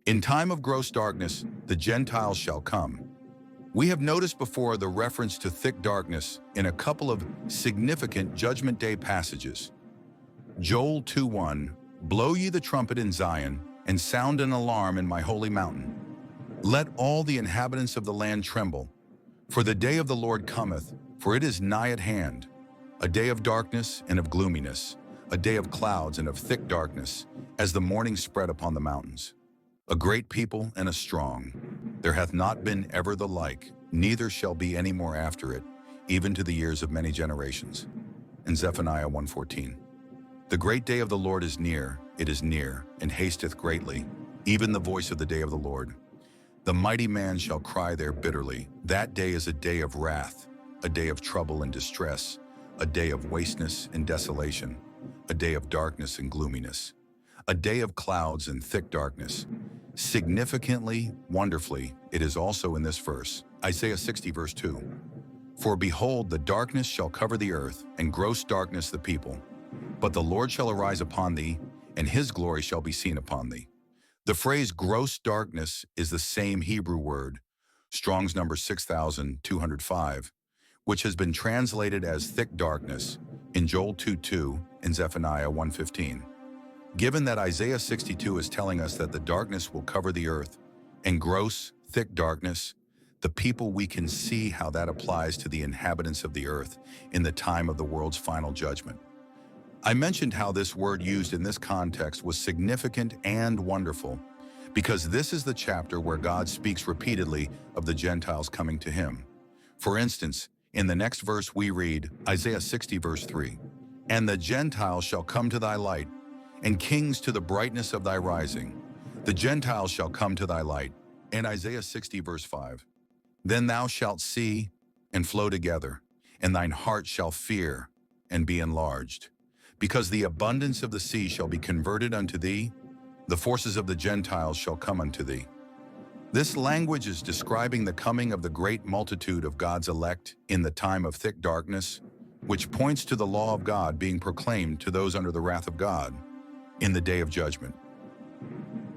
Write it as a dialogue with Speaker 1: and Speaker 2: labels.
Speaker 1: In time of gross darkness, the Gentiles shall come. We have noticed before the reference to thick darkness in a couple of significant Judgment Day passages. Joel 2:1, "Blow ye the trumpet in Zion, and sound an alarm in my holy mountain. Let all the inhabitants of the land tremble, for the day of the Lord cometh, for it is nigh at hand, a day of darkness and of gloominess, a day of clouds and of thick darkness, as the morning spread upon the mountains. A great people and a strong. There hath not been ever the like, neither shall be any more after it, even to the years of many generations." In Zephaniah 1:14. The great day of the Lord is near, it is near, and hasteth greatly, even the voice of the day of the Lord. The mighty man shall cry there bitterly. That day is a day of wrath, a day of trouble and distress, a day of wasteness and desolation, a day of darkness and gloominess, a day of clouds and thick darkness. Significantly, wonderfully, it is also in this verse, Isaiah 60 verse 2. "For behold, the darkness shall cover the earth, and gross darkness the people. But the Lord shall arise upon thee, and his glory shall be seen upon thee." The phrase gross darkness is the same Hebrew word, Strong's number 6205, which has been translated as thick darkness in Joel 2:2 and Zephaniah 1:15. Given that Isaiah 62 is telling us that the darkness will cover the earth, and gross, thick darkness, the people, we can see how that applies to the inhabitants of the earth in the time of the world's final judgment. I mentioned how this word used in this context was significant and wonderful, because this is the chapter where God speaks repeatedly of the Gentiles coming to him. For instance, in the next verse we read, Isaiah 60 verse 3, "And the Gentiles shall come to thy light, and kings to the brightness of thy rising. The Gentiles shall come to thy light." And Isaiah 60 verse 5, "Then thou shalt see and flow together, and thine heart shall fear and be enlarged. Because the abundance of the sea shall be converted unto thee, the forces of the Gentiles shall come unto thee." This language is describing the coming of the great multitude of God's elect in the time of thick darkness, which points to the law of God being proclaimed to those under the wrath of God in the day of judgment.